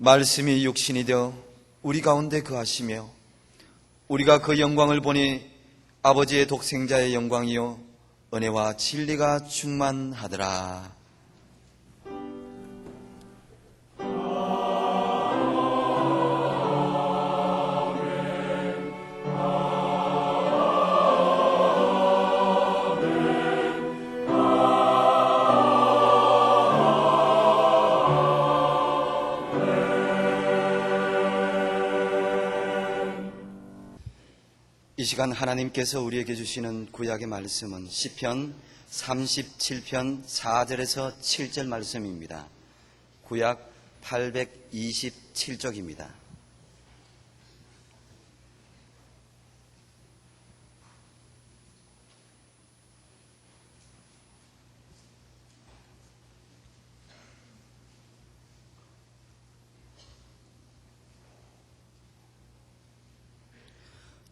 말씀이 육신이 되어 우리 가운데 거하시며 우리가 그 영광을 보니 아버지의 독생자의 영광이요 은혜와 진리가 충만하더라. 이 시간 하나님께서 우리에게 주시는 구약의 말씀은 시편 37편 4절에서 7절 말씀입니다. 구약 827쪽입니다.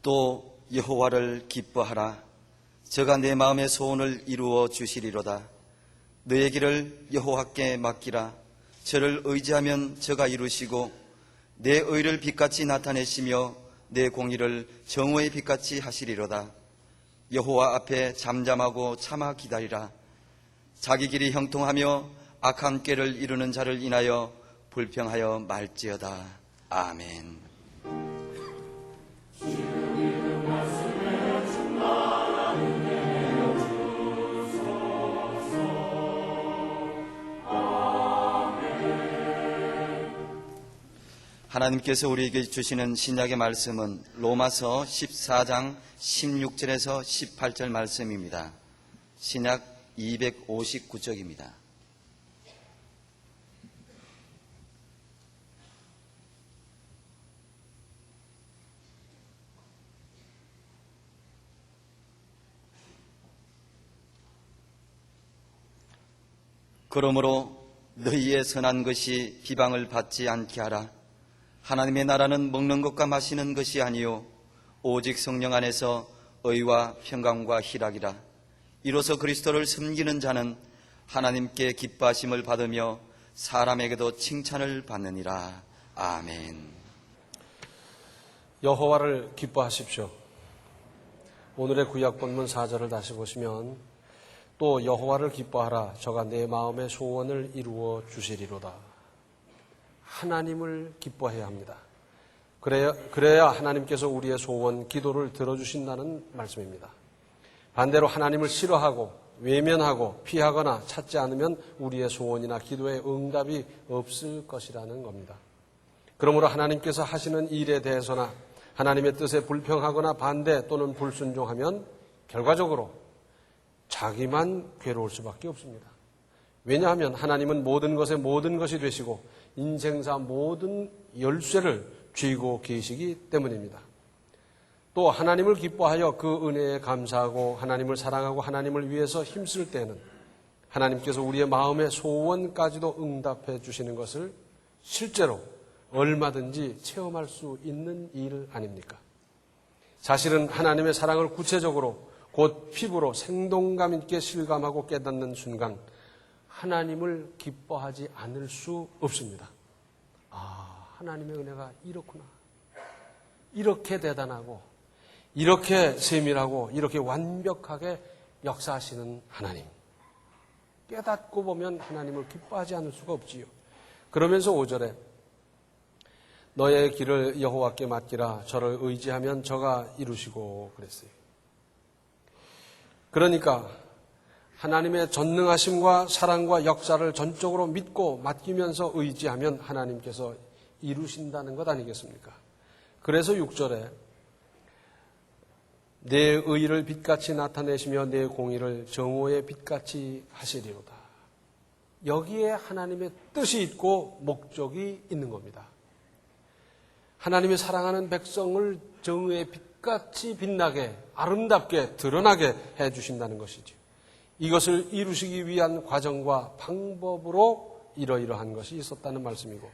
또 여호와를 기뻐하라. 저가 내 마음의 소원을 이루어 주시리로다. 너의 길을 여호와께 맡기라. 저를 의지하면 저가 이루시고 내 의를 빛같이 나타내시며 내 공의를 정오의 빛같이 하시리로다. 여호와 앞에 잠잠하고 참아 기다리라. 자기 길이 형통하며 악한 꾀를 이루는 자를 인하여 불평하여 말지어다. 아멘. 하나님께서 우리에게 주시는 신약의 말씀은 로마서 14장 16절에서 18절 말씀입니다. 신약 259쪽입니다. 그러므로 너희의 선한 것이 비방을 받지 않게 하라. 하나님의 나라는 먹는 것과 마시는 것이 아니요 오직 성령 안에서 의와 평강과 희락이라. 이로써 그리스도를 섬기는 자는 하나님께 기뻐하심을 받으며 사람에게도 칭찬을 받느니라. 아멘. 여호와를 기뻐하십시오. 오늘의 구약 본문 4절을 다시 보시면 또 여호와를 기뻐하라. 저가 내 마음의 소원을 이루어 주시리로다. 하나님을 기뻐해야 합니다. 그래야 하나님께서 우리의 소원, 기도를 들어주신다는 말씀입니다. 반대로 하나님을 싫어하고 외면하고 피하거나 찾지 않으면 우리의 소원이나 기도의 응답이 없을 것이라는 겁니다. 그러므로 하나님께서 하시는 일에 대해서나 하나님의 뜻에 불평하거나 반대 또는 불순종하면 결과적으로 자기만 괴로울 수밖에 없습니다. 왜냐하면 하나님은 모든 것에 모든 것이 되시고 인생사 모든 열쇠를 쥐고 계시기 때문입니다. 또 하나님을 기뻐하여 그 은혜에 감사하고 하나님을 사랑하고 하나님을 위해서 힘쓸 때는 하나님께서 우리의 마음의 소원까지도 응답해 주시는 것을 실제로 얼마든지 체험할 수 있는 일 아닙니까? 사실은 하나님의 사랑을 구체적으로 곧 피부로 생동감 있게 실감하고 깨닫는 순간 하나님을 기뻐하지 않을 수 없습니다. 아, 하나님의 은혜가 이렇구나. 이렇게 대단하고 이렇게 세밀하고 이렇게 완벽하게 역사하시는 하나님. 깨닫고 보면 하나님을 기뻐하지 않을 수가 없지요. 그러면서 5절에 너의 길을 여호와께 맡기라. 저를 의지하면 저가 이루시고 그랬어요. 그러니까 하나님의 전능하심과 사랑과 역사를 전적으로 믿고 맡기면서 의지하면 하나님께서 이루신다는 것 아니겠습니까? 그래서 6절에 내 의를 빛같이 나타내시며 내 공의를 정오의 빛같이 하시리로다. 여기에 하나님의 뜻이 있고 목적이 있는 겁니다. 하나님의 사랑하는 백성을 정오의 빛같이 빛나게 아름답게 드러나게 해주신다는 것이죠. 이것을 이루시기 위한 과정과 방법으로 이러이러한 것이 있었다는 말씀이고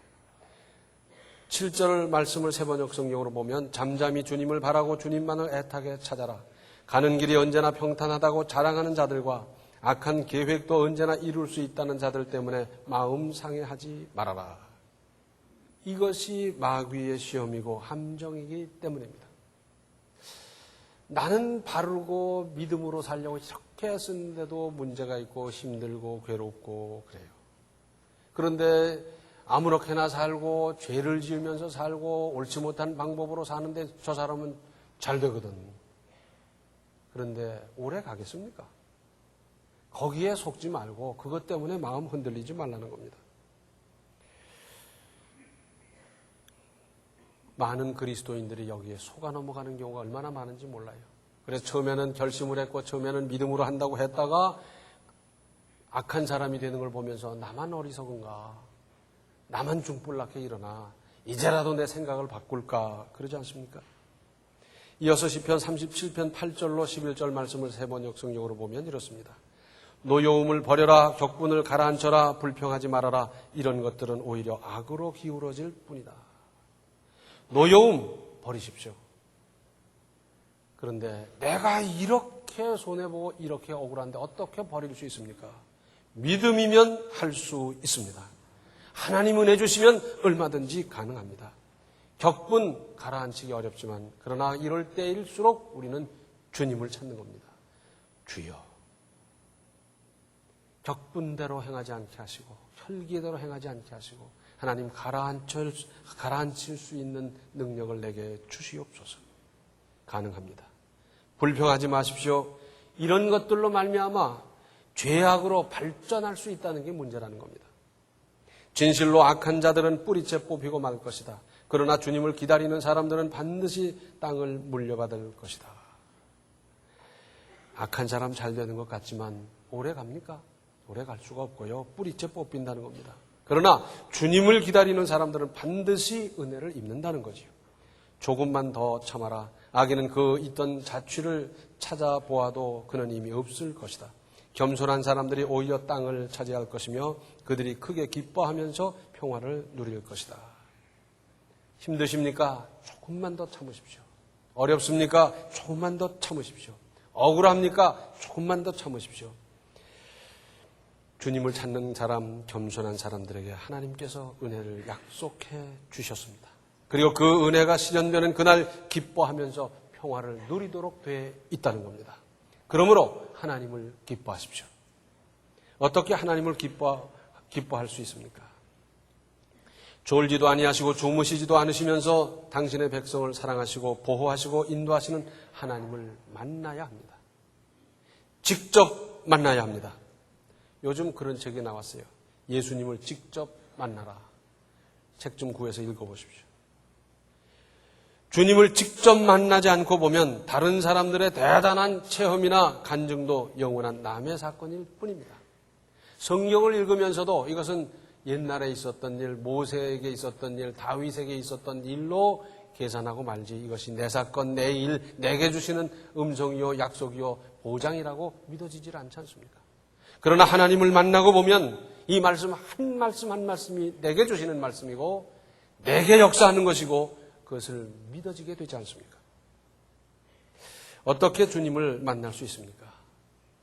7절 말씀을 세번역 성경으로 보면 잠잠히 주님을 바라고 주님만을 애타게 찾아라. 가는 길이 언제나 평탄하다고 자랑하는 자들과 악한 계획도 언제나 이룰 수 있다는 자들 때문에 마음 상해하지 말아라. 이것이 마귀의 시험이고 함정이기 때문입니다. 나는 바르고 믿음으로 살려고 이렇게 쓰는데도 문제가 있고 힘들고 괴롭고 그래요. 그런데 아무렇게나 살고 죄를 지으면서 살고 옳지 못한 방법으로 사는데 저 사람은 잘 되거든. 그런데 오래 가겠습니까? 거기에 속지 말고 그것 때문에 마음 흔들리지 말라는 겁니다. 많은 그리스도인들이 여기에 속아 넘어가는 경우가 얼마나 많은지 몰라요. 그래서 처음에는 결심을 했고 처음에는 믿음으로 한다고 했다가 악한 사람이 되는 걸 보면서 나만 어리석은가, 나만 중불나게 일어나, 이제라도 내 생각을 바꿀까 그러지 않습니까? 이어서 시편 37편 8절로 11절 말씀을 세 번 역성역으로 보면 이렇습니다. 노여움을 버려라, 격분을 가라앉혀라, 불평하지 말아라. 이런 것들은 오히려 악으로 기울어질 뿐이다. 노여움 버리십시오. 그런데 내가 이렇게 손해보고 이렇게 억울한데 어떻게 버릴 수 있습니까? 믿음이면 할 수 있습니다. 하나님 은혜 주시면 얼마든지 가능합니다. 격분 가라앉히기 어렵지만 그러나 이럴 때일수록 우리는 주님을 찾는 겁니다. 주여, 격분대로 행하지 않게 하시고 혈기대로 행하지 않게 하시고 하나님 가라앉힐 수 있는 능력을 내게 주시옵소서. 가능합니다. 불평하지 마십시오. 이런 것들로 말미암아 죄악으로 발전할 수 있다는 게 문제라는 겁니다. 진실로 악한 자들은 뿌리째 뽑히고 말 것이다. 그러나 주님을 기다리는 사람들은 반드시 땅을 물려받을 것이다. 악한 사람 잘 되는 것 같지만 오래 갑니까? 오래 갈 수가 없고요. 뿌리째 뽑힌다는 겁니다. 그러나 주님을 기다리는 사람들은 반드시 은혜를 입는다는 거지요. 조금만 더 참아라. 악인은 그 있던 자취를 찾아보아도 그는 이미 없을 것이다. 겸손한 사람들이 오히려 땅을 차지할 것이며 그들이 크게 기뻐하면서 평화를 누릴 것이다. 힘드십니까? 조금만 더 참으십시오. 어렵습니까? 조금만 더 참으십시오. 억울합니까? 조금만 더 참으십시오. 주님을 찾는 사람, 겸손한 사람들에게 하나님께서 은혜를 약속해 주셨습니다. 그리고 그 은혜가 실현되는 그날 기뻐하면서 평화를 누리도록 되어 있다는 겁니다. 그러므로 하나님을 기뻐하십시오. 어떻게 하나님을 기뻐할 수 있습니까? 졸지도 아니하시고 주무시지도 않으시면서 당신의 백성을 사랑하시고 보호하시고 인도하시는 하나님을 만나야 합니다. 직접 만나야 합니다. 요즘 그런 책이 나왔어요. 예수님을 직접 만나라. 책 좀 구해서 읽어보십시오. 주님을 직접 만나지 않고 보면 다른 사람들의 대단한 체험이나 간증도 영원한 남의 사건일 뿐입니다. 성경을 읽으면서도 이것은 옛날에 있었던 일, 모세에게 있었던 일, 다윗에게 있었던 일로 계산하고 말지 이것이 내 사건, 내 일, 내게 주시는 음성이요, 약속이요, 보장이라고 믿어지질 않지 않습니까? 그러나 하나님을 만나고 보면 이 말씀 한 말씀 한 말씀이 내게 주시는 말씀이고 내게 역사하는 것이고 그것을 믿어지게 되지 않습니까? 어떻게 주님을 만날 수 있습니까?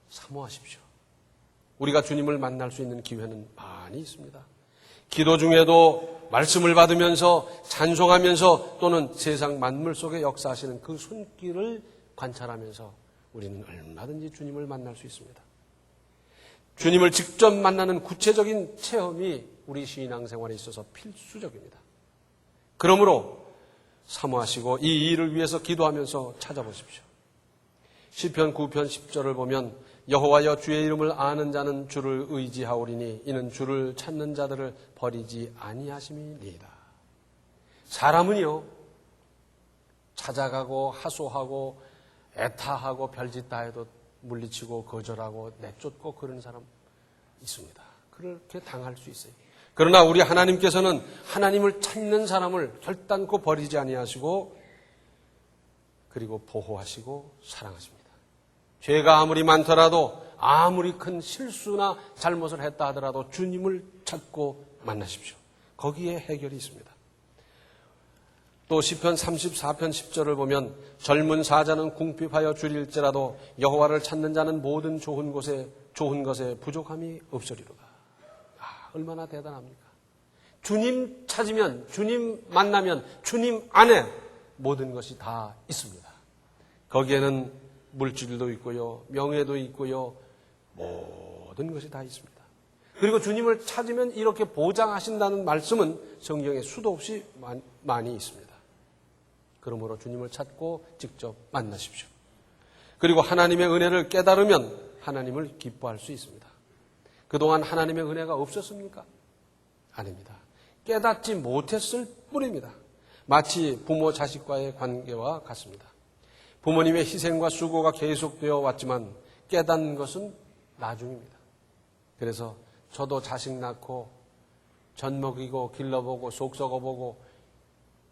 사모하십시오. 우리가 주님을 만날 수 있는 기회는 많이 있습니다. 기도 중에도 말씀을 받으면서 찬송하면서 또는 세상 만물 속에 역사하시는 그 손길을 관찰하면서 우리는 얼마든지 주님을 만날 수 있습니다. 주님을 직접 만나는 구체적인 체험이 우리 신앙생활에 있어서 필수적입니다. 그러므로 사모하시고 이 일을 위해서 기도하면서 찾아보십시오. 시편 9편 10절을 보면 여호와여 주의 이름을 아는 자는 주를 의지하오리니 이는 주를 찾는 자들을 버리지 아니하심이니이다. 사람은요 찾아가고 하소하고 애타하고 별짓 다 해도 물리치고 거절하고 내쫓고 그런 사람 있습니다. 그렇게 당할 수 있어요. 그러나 우리 하나님께서는 하나님을 찾는 사람을 결단코 버리지 아니하시고 그리고 보호하시고 사랑하십니다. 죄가 아무리 많더라도 아무리 큰 실수나 잘못을 했다 하더라도 주님을 찾고 만나십시오. 거기에 해결이 있습니다. 또 시편 34편 10절을 보면 젊은 사자는 궁핍하여 줄일지라도 여호와를 찾는 자는 모든 좋은 것에 부족함이 없으리로다. 얼마나 대단합니까? 주님 찾으면, 주님 만나면, 주님 안에 모든 것이 다 있습니다. 거기에는 물질도 있고요, 명예도 있고요, 모든 것이 다 있습니다. 그리고 주님을 찾으면 이렇게 보장하신다는 말씀은 성경에 수도 없이 많이 있습니다. 그러므로 주님을 찾고 직접 만나십시오. 그리고 하나님의 은혜를 깨달으면 하나님을 기뻐할 수 있습니다. 그동안 하나님의 은혜가 없었습니까? 아닙니다. 깨닫지 못했을 뿐입니다. 마치 부모 자식과의 관계와 같습니다. 부모님의 희생과 수고가 계속되어 왔지만 깨닫는 것은 나중입니다. 그래서 저도 자식 낳고 젖 먹이고 길러보고 속 썩어보고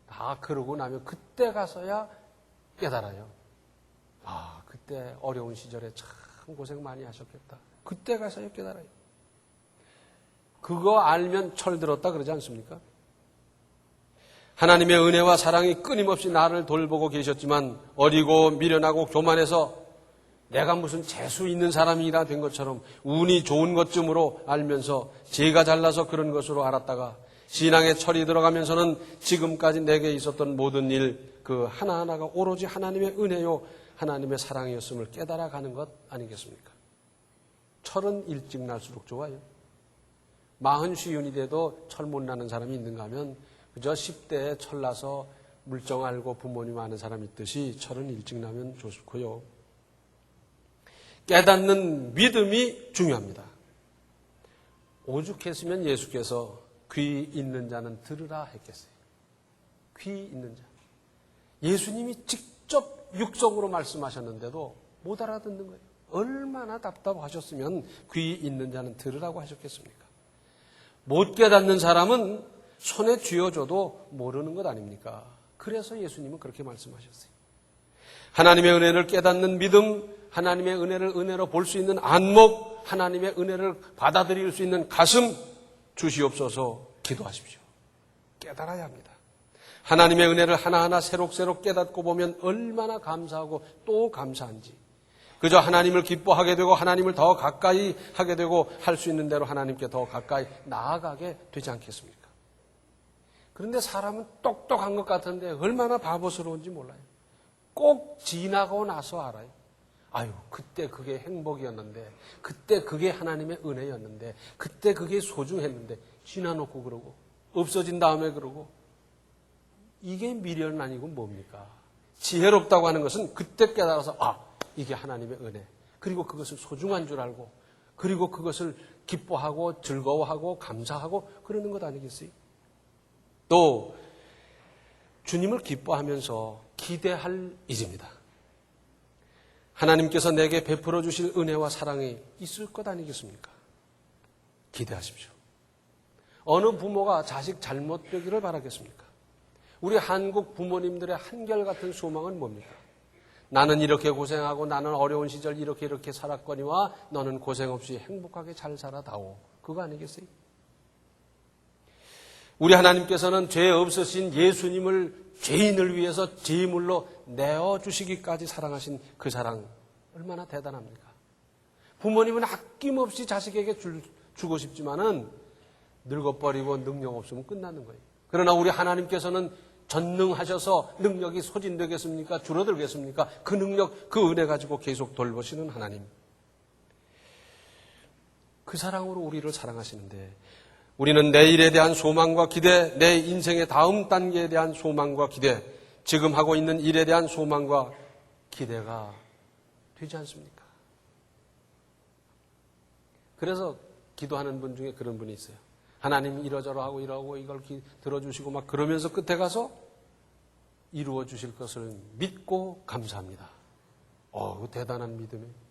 다 그러고 나면 그때 가서야 깨달아요. 아, 그때 어려운 시절에 참 고생 많이 하셨겠다. 그때 가서야 깨달아요. 그거 알면 철들었다 그러지 않습니까? 하나님의 은혜와 사랑이 끊임없이 나를 돌보고 계셨지만 어리고 미련하고 교만해서 내가 무슨 재수 있는 사람이라 된 것처럼 운이 좋은 것쯤으로 알면서 제가 잘나서 그런 것으로 알았다가 신앙의 철이 들어가면서는 지금까지 내게 있었던 모든 일 그 하나하나가 오로지 하나님의 은혜요 하나님의 사랑이었음을 깨달아가는 것 아니겠습니까? 철은 일찍 날수록 좋아요. 40이 돼도 철 못 나는 사람이 있는가 하면 그저 10대에 철 나서 물정 알고 부모님 아는 사람이 있듯이 철은 일찍 나면 좋고요. 깨닫는 믿음이 중요합니다. 오죽했으면 예수께서 귀 있는 자는 들으라 했겠어요. 귀 있는 자. 예수님이 직접 육성으로 말씀하셨는데도 못 알아듣는 거예요. 얼마나 답답하셨으면 귀 있는 자는 들으라고 하셨겠습니까? 못 깨닫는 사람은 손에 쥐어줘도 모르는 것 아닙니까? 그래서 예수님은 그렇게 말씀하셨어요. 하나님의 은혜를 깨닫는 믿음, 하나님의 은혜를 은혜로 볼 수 있는 안목, 하나님의 은혜를 받아들일 수 있는 가슴 주시옵소서. 기도하십시오. 깨달아야 합니다. 하나님의 은혜를 하나하나 새록새록 깨닫고 보면 얼마나 감사하고 또 감사한지. 그저 하나님을 기뻐하게 되고 하나님을 더 가까이 하게 되고 할 수 있는 대로 하나님께 더 가까이 나아가게 되지 않겠습니까? 그런데 사람은 똑똑한 것 같은데 얼마나 바보스러운지 몰라요. 꼭 지나고 나서 알아요. 아유, 그때 그게 행복이었는데, 그때 그게 하나님의 은혜였는데, 그때 그게 소중했는데, 지나놓고 그러고, 없어진 다음에 그러고, 이게 미련은 아니고 뭡니까? 지혜롭다고 하는 것은 그때 깨달아서, 아, 이게 하나님의 은혜. 그리고 그것을 소중한 줄 알고, 그리고 그것을 기뻐하고, 즐거워하고, 감사하고, 그러는 것 아니겠어요? 또, 주님을 기뻐하면서 기대할 일입니다. 하나님께서 내게 베풀어 주실 은혜와 사랑이 있을 것 아니겠습니까? 기대하십시오. 어느 부모가 자식 잘못되기를 바라겠습니까? 우리 한국 부모님들의 한결같은 소망은 뭡니까? 나는 이렇게 고생하고 나는 어려운 시절 이렇게 살았거니와 너는 고생 없이 행복하게 잘 살아다오. 그거 아니겠어요? 우리 하나님께서는 죄 없으신 예수님을 죄인을 위해서 제물로 내어주시기까지 사랑하신 그 사랑 얼마나 대단합니까? 부모님은 아낌없이 자식에게 주고 싶지만은 늙어버리고 능력 없으면 끝나는 거예요. 그러나 우리 하나님께서는 전능하셔서 능력이 소진되겠습니까? 줄어들겠습니까? 그 능력, 그 은혜 가지고 계속 돌보시는 하나님. 그 사랑으로 우리를 사랑하시는데 우리는 내일에 대한 소망과 기대, 내 인생의 다음 단계에 대한 소망과 기대, 지금 하고 있는 일에 대한 소망과 기대가 되지 않습니까? 그래서 기도하는 분 중에 그런 분이 있어요. 하나님 이러저러 하고 이러고 이걸 들어주시고 막 그러면서 끝에 가서 이루어 주실 것을 믿고 감사합니다. 대단한 믿음이에요.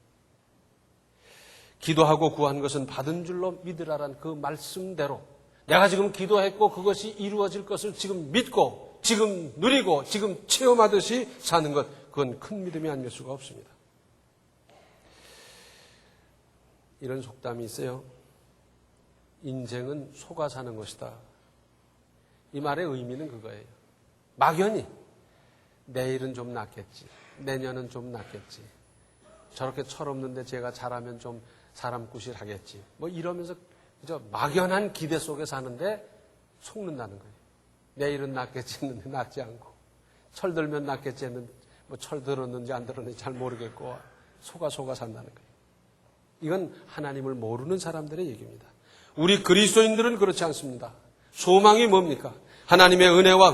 기도하고 구한 것은 받은 줄로 믿으라란 그 말씀대로 내가 지금 기도했고 그것이 이루어질 것을 지금 믿고 지금 누리고 지금 체험하듯이 사는 것, 그건 큰 믿음이 아닐 수가 없습니다. 이런 속담이 있어요. 인생은 속아 사는 것이다. 이 말의 의미는 그거예요. 막연히 내일은 좀 낫겠지, 내년은 좀 낫겠지, 저렇게 철없는데 제가 잘하면 좀 사람 구실하겠지, 뭐 이러면서 그저 막연한 기대 속에 사는데 속는다는 거예요. 내일은 낫겠지 했는데 낫지 않고, 철 들면 낫겠지 했는데 뭐 철 들었는지 안 들었는지 잘 모르겠고 속아 산다는 거예요. 이건 하나님을 모르는 사람들의 얘기입니다. 우리 그리스도인들은 그렇지 않습니다. 소망이 뭡니까? 하나님의 은혜와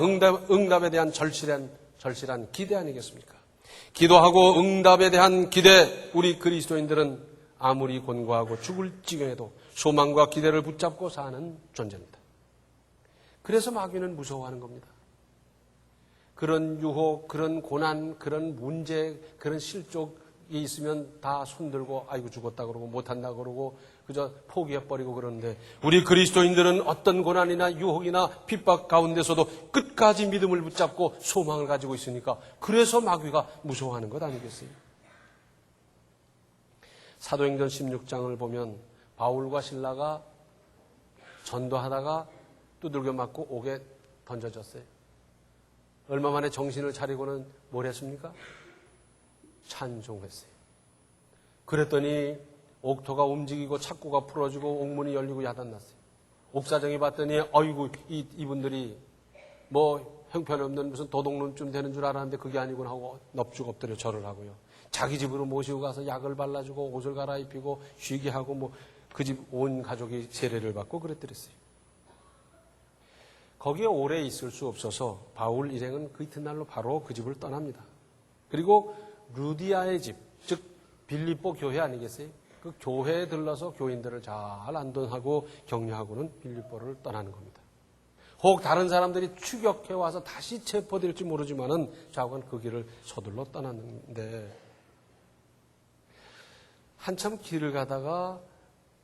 응답에 대한 절실한 기대 아니겠습니까? 기도하고 응답에 대한 기대, 우리 그리스도인들은 아무리 곤고하고 죽을 지경에도 소망과 기대를 붙잡고 사는 존재입니다. 그래서 마귀는 무서워하는 겁니다. 그런 유혹, 그런 고난, 그런 문제, 그런 실족이 있으면 다 손들고 아이고 죽었다 그러고 못한다 그러고 그저 포기해버리고 그러는데, 우리 그리스도인들은 어떤 고난이나 유혹이나 핍박 가운데서도 끝까지 믿음을 붙잡고 소망을 가지고 있으니까 그래서 마귀가 무서워하는 것 아니겠어요? 사도행전 16장을 보면 바울과 신라가 전도하다가 두들겨 맞고 옥에 던져졌어요. 얼마 만에 정신을 차리고는 뭘 했습니까? 찬송했어요. 그랬더니 옥토가 움직이고 착고가 풀어지고 옥문이 열리고 야단났어요. 옥사정이 봤더니 어이구 이분들이 뭐 형편없는 무슨 도둑놈쯤 되는 줄 알았는데 그게 아니구나 하고 넙죽 엎드려 절을 하고요. 자기 집으로 모시고 가서 약을 발라주고 옷을 갈아입히고 쉬게 하고 뭐 그 집 온 가족이 세례를 받고 그랬더랬어요. 거기에 오래 있을 수 없어서 바울 일행은 그 이튿날로 바로 그 집을 떠납니다. 그리고 루디아의 집, 즉 빌립보 교회 아니겠어요? 그 교회에 들러서 교인들을 잘 안돈하고 격려하고는 빌립보를 떠나는 겁니다. 혹 다른 사람들이 추격해 와서 다시 체포될지 모르지만은 좌우는 그 길을 서둘러 떠났는데, 한참 길을 가다가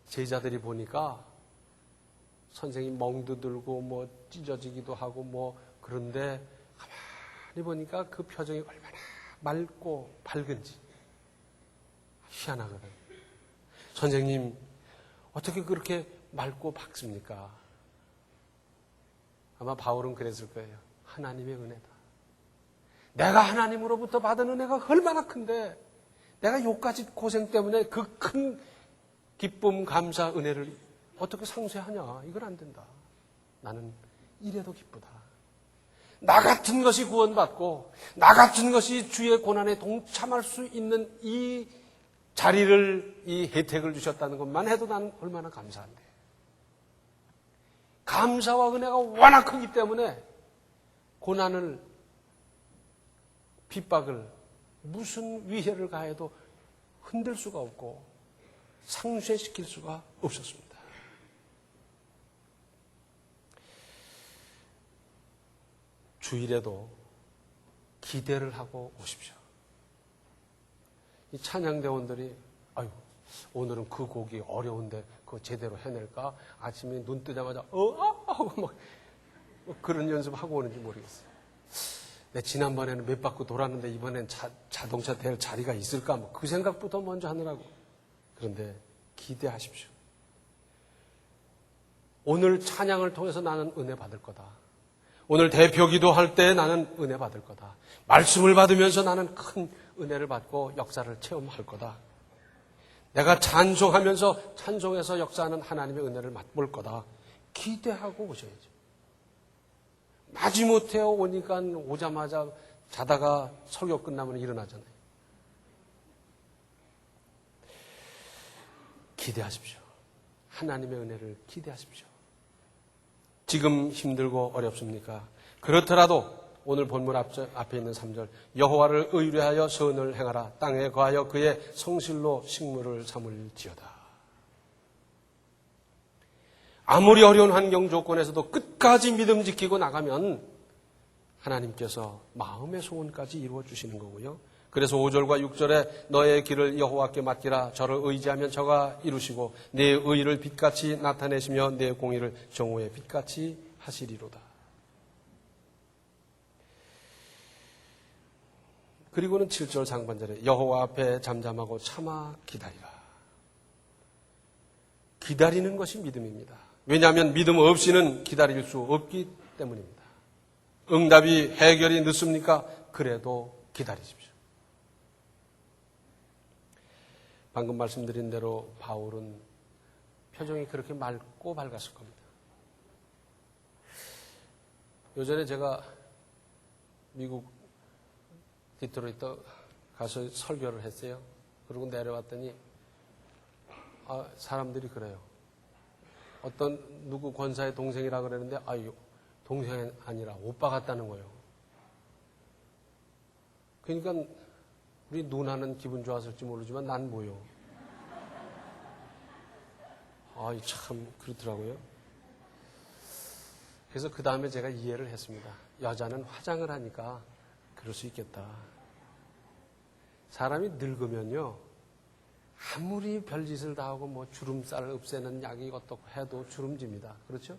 제자들이 보니까 선생님 멍도 들고 뭐 찢어지기도 하고 뭐 그런데 가만히 보니까 그 표정이 얼마나 맑고 밝은지 희한하거든요. 선생님 어떻게 그렇게 맑고 밝습니까? 아마 바울은 그랬을 거예요. 하나님의 은혜다. 내가 하나님으로부터 받은 은혜가 얼마나 큰데 내가 요까지 고생 때문에 그 큰 기쁨, 감사, 은혜를 어떻게 상쇄하냐. 이건 안 된다. 나는 이래도 기쁘다. 나 같은 것이 구원받고 나 같은 것이 주의 고난에 동참할 수 있는 이 자리를, 이 혜택을 주셨다는 것만 해도 나는 얼마나 감사한데. 감사와 은혜가 워낙 크기 때문에 고난을, 핍박을, 무슨 위해를 가해도 흔들 수가 없고 상쇄시킬 수가 없었습니다. 주일에도 기대를 하고 오십시오. 이 찬양대원들이 아유 오늘은 그 곡이 어려운데 그거 제대로 해낼까? 아침에 눈 뜨자마자 하고 막 그런 연습하고 오는지 모르겠어요. 내 지난번에는 몇 바퀴 돌았는데 이번엔 자동차 될 자리가 있을까? 뭐 그 생각부터 먼저 하느라고. 그런데 기대하십시오. 오늘 찬양을 통해서 나는 은혜 받을 거다. 오늘 대표 기도할 때 나는 은혜 받을 거다. 말씀을 받으면서 나는 큰 은혜를 받고 역사를 체험할 거다. 내가 찬송하면서 찬송에서 역사하는 하나님의 은혜를 맛볼 거다. 기대하고 오셔야죠. 마지못해 오니까 오자마자 자다가 설교 끝나면 일어나잖아요. 기대하십시오. 하나님의 은혜를 기대하십시오. 지금 힘들고 어렵습니까? 그렇더라도 오늘 본문 앞에 있는 3절 여호와를 의뢰하여 선을 행하라. 땅에 거하여 그의 성실로 식물을 삼을지어다. 아무리 어려운 환경 조건에서도 끝까지 믿음 지키고 나가면 하나님께서 마음의 소원까지 이루어 주시는 거고요. 그래서 5절과 6절에 너의 길을 여호와께 맡기라. 저를 의지하면 저가 이루시고 내 의를 빛같이 나타내시며 내 공의를 정오의 빛같이 하시리로다. 그리고는 7절 상반절에 여호와 앞에 잠잠하고 참아 기다리라. 기다리는 것이 믿음입니다. 왜냐하면 믿음 없이는 기다릴 수 없기 때문입니다. 응답이 해결이 늦습니까? 그래도 기다리십시오. 방금 말씀드린 대로 바울은 표정이 그렇게 맑고 밝았을 겁니다. 요전에 제가 미국 디트로이트 가서 설교를 했어요. 그리고 내려왔더니 사람들이 그래요. 어떤 누구 권사의 동생이라 그랬는데 동생이 아니라 오빠 같다는 거예요. 그러니까 우리 누나는 기분 좋았을지 모르지만 난 뭐요. 참 그렇더라고요. 그래서 그 다음에 제가 이해를 했습니다. 여자는 화장을 하니까 그럴 수 있겠다. 사람이 늙으면요, 아무리 별짓을 다 하고 뭐 주름살을 없애는 약이 어떻고 해도 주름집니다. 그렇죠?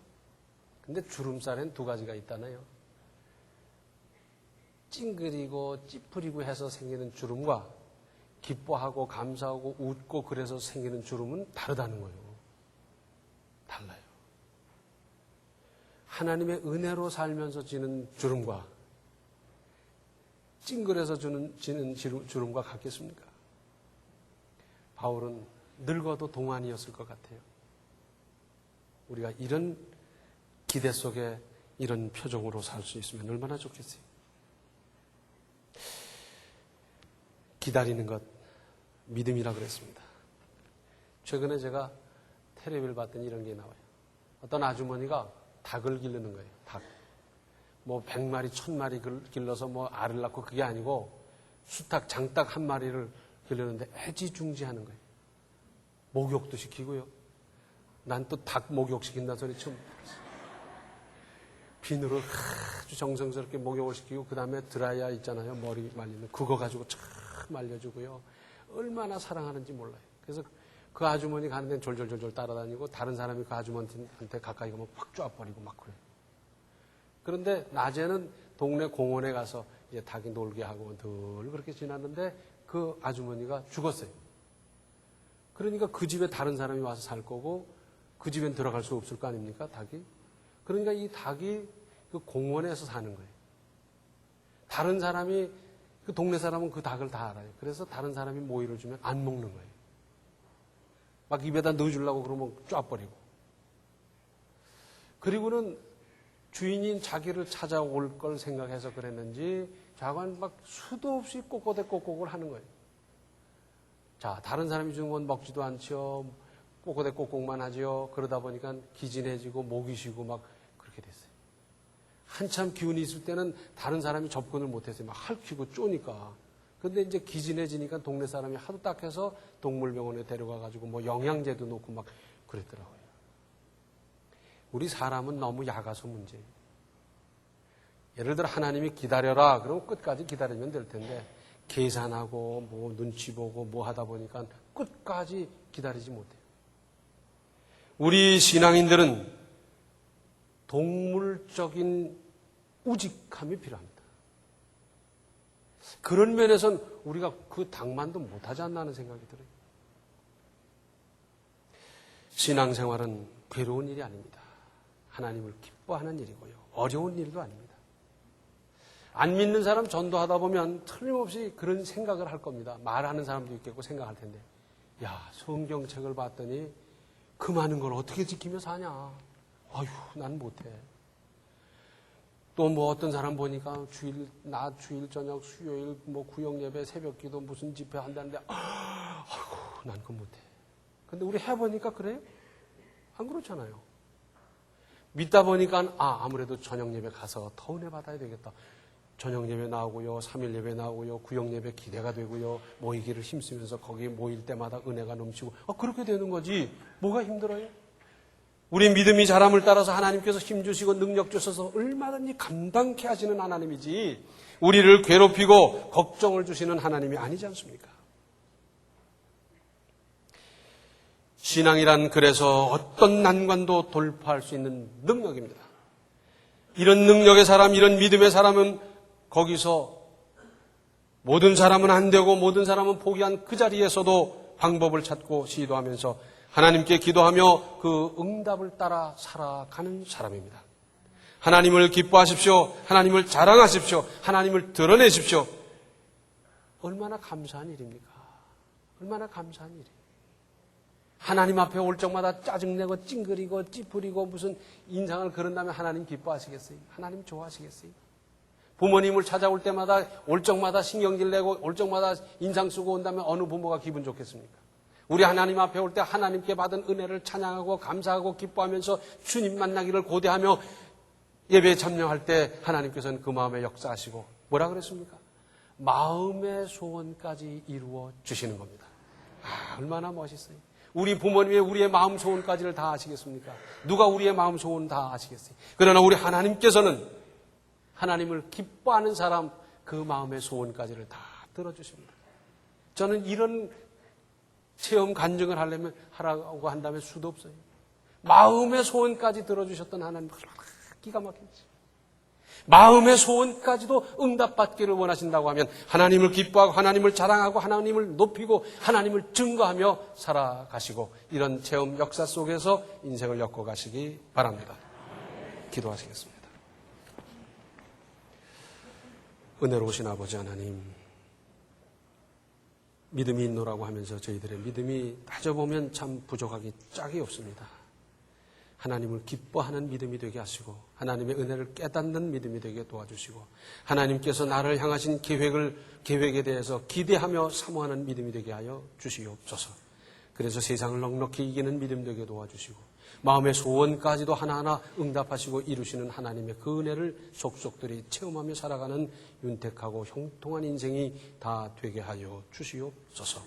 근데 주름살엔 두 가지가 있다네요. 찡그리고 찌푸리고 해서 생기는 주름과 기뻐하고 감사하고 웃고 그래서 생기는 주름은 다르다는 거예요. 달라요. 하나님의 은혜로 살면서 지는 주름과 찡그려서 지는 주름과 같겠습니까? 바울은 늙어도 동안이었을 것 같아요. 우리가 이런 기대 속에 이런 표정으로 살 수 있으면 얼마나 좋겠어요. 기다리는 것, 믿음이라 그랬습니다. 최근에 제가 텔레비를 봤더니 이런 게 나와요. 어떤 아주머니가 닭을 기르는 거예요. 닭. 뭐 100마리, 1000마리 길러서 뭐 알을 낳고 그게 아니고 수탉, 장닭 한 마리를 기르는데 애지중지하는 거예요. 목욕도 시키고요. 난 또 닭 목욕시킨다는 소리 처음 들었어요. 비누로 아주 정성스럽게 목욕을 시키고 그 다음에 드라이어 있잖아요. 머리 말리는 그거 가지고 참 말려주고요. 얼마나 사랑하는지 몰라요. 그래서 그 아주머니 가는 데는 졸졸졸졸 따라다니고 다른 사람이 그 아주머니한테 가까이 가면 확 쪼아버리고 막 그래요. 그런데 낮에는 동네 공원에 가서 이제 닭이 놀게 하고 늘 그렇게 지났는데 그 아주머니가 죽었어요. 그러니까 그 집에 다른 사람이 와서 살 거고 그 집엔 들어갈 수 없을 거 아닙니까? 닭이. 그러니까 이 닭이 그 공원에서 사는 거예요. 다른 사람이 그 동네 사람은 그 닭을 다 알아요. 그래서 다른 사람이 모이를 주면 안 먹는 거예요. 막 입에다 넣어주려고 그러면 쫙버리고. 그리고는 주인인 자기를 찾아올 걸 생각해서 그랬는지 자관 막 수도 없이 꼬꼬대꼬꼬를 하는 거예요. 자, 다른 사람이 주는 건 먹지도 않죠. 꼬꼬대꼬꼬만 하죠. 그러다 보니까 기진해지고 목이 쉬고 막 그렇게 됐어요. 한참 기운이 있을 때는 다른 사람이 접근을 못했어요. 막 핥히고 쪼니까. 근데 이제 기진해지니까 동네 사람이 하도 딱해서 동물병원에 데려가가지고 뭐 영양제도 놓고 막 그랬더라고요. 우리 사람은 너무 약아서 문제예요. 예를 들어 하나님이 기다려라. 그럼 끝까지 기다리면 될 텐데 계산하고 뭐 눈치 보고 뭐 하다 보니까 끝까지 기다리지 못해요. 우리 신앙인들은 동물적인 우직함이 필요합니다. 그런 면에서는 우리가 그 닭만도 못하지 않나 하는 생각이 들어요. 신앙생활은 괴로운 일이 아닙니다. 하나님을 기뻐하는 일이고요. 어려운 일도 아닙니다. 안 믿는 사람 전도하다 보면 틀림없이 그런 생각을 할 겁니다. 말하는 사람도 있겠고 생각할 텐데 야, 성경책을 봤더니 그 많은 걸 어떻게 지키며 사냐. 아유, 난 못해. 또 뭐 어떤 사람 보니까 낮, 주일, 저녁, 수요일, 뭐 구역 예배, 새벽 기도, 무슨 집회 한다는데, 아이고, 난 그거 못해. 근데 우리 해보니까 그래요? 안 그렇잖아요. 믿다 보니까, 아무래도 저녁 예배 가서 더 은혜 받아야 되겠다. 저녁 예배 나오고요, 3일 예배 나오고요, 구역 예배 기대가 되고요, 모이기를 힘쓰면서 거기 모일 때마다 은혜가 넘치고, 그렇게 되는 거지. 뭐가 힘들어요? 우리 믿음이 자람을 따라서 하나님께서 힘주시고 능력 주셔서 얼마든지 감당케 하시는 하나님이지 우리를 괴롭히고 걱정을 주시는 하나님이 아니지 않습니까? 신앙이란 그래서 어떤 난관도 돌파할 수 있는 능력입니다. 이런 능력의 사람, 이런 믿음의 사람은 거기서 모든 사람은 안 되고 모든 사람은 포기한 그 자리에서도 방법을 찾고 시도하면서 하나님께 기도하며 그 응답을 따라 살아가는 사람입니다. 하나님을 기뻐하십시오. 하나님을 자랑하십시오. 하나님을 드러내십시오. 얼마나 감사한 일입니까? 얼마나 감사한 일이에요. 하나님 앞에 올 적마다 짜증내고 찡그리고 찌푸리고 무슨 인상을 그런다면 하나님 기뻐하시겠어요? 하나님 좋아하시겠어요? 부모님을 찾아올 때마다 올 적마다 신경질 내고 올 적마다 인상 쓰고 온다면 어느 부모가 기분 좋겠습니까? 우리 하나님 앞에 올 때 하나님께 받은 은혜를 찬양하고 감사하고 기뻐하면서 주님 만나기를 고대하며 예배에 참여할 때 하나님께서는 그 마음에 역사하시고 뭐라 그랬습니까? 마음의 소원까지 이루어 주시는 겁니다. 얼마나 멋있어요. 우리 부모님이 우리의 마음 소원까지를 다 아시겠습니까? 누가 우리의 마음 소원 다 아시겠어요? 그러나 우리 하나님께서는 하나님을 기뻐하는 사람 그 마음의 소원까지를 다 들어주십니다. 저는 이런 체험 간증을 하라고 한다면 수도 없어요. 마음의 소원까지 들어주셨던 하나님 기가 막히지. 마음의 소원까지도 응답받기를 원하신다고 하면 하나님을 기뻐하고 하나님을 자랑하고 하나님을 높이고 하나님을 증거하며 살아가시고 이런 체험 역사 속에서 인생을 엮어가시기 바랍니다. 기도하시겠습니다. 은혜로우신 아버지 하나님, 믿음이 있노라고 하면서 저희들의 믿음이 따져보면 참 부족하기 짝이 없습니다. 하나님을 기뻐하는 믿음이 되게 하시고 하나님의 은혜를 깨닫는 믿음이 되게 도와주시고 하나님께서 나를 향하신 계획에 대해서 기대하며 사모하는 믿음이 되게 하여 주시옵소서. 그래서 세상을 넉넉히 이기는 믿음 되게 도와주시고 마음의 소원까지도 하나하나 응답하시고 이루시는 하나님의 그 은혜를 속속들이 체험하며 살아가는 윤택하고 형통한 인생이 다 되게 하여 주시옵소서.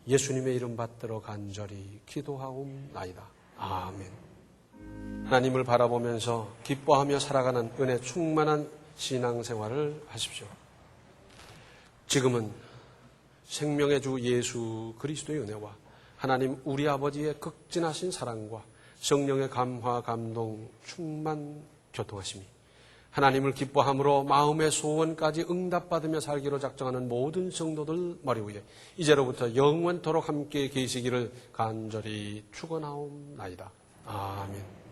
예수님의 이름 받들어 간절히 기도하옵나이다. 아멘. 하나님을 바라보면서 기뻐하며 살아가는 은혜 충만한 신앙생활을 하십시오. 지금은 생명의 주 예수 그리스도의 은혜와 하나님 우리 아버지의 극진하신 사랑과 성령의 감화 감동 충만 교통하심이 하나님을 기뻐함으로 마음의 소원까지 응답받으며 살기로 작정하는 모든 성도들 머리 위에 이제로부터 영원토록 함께 계시기를 간절히 축원하옵나이다. 아멘.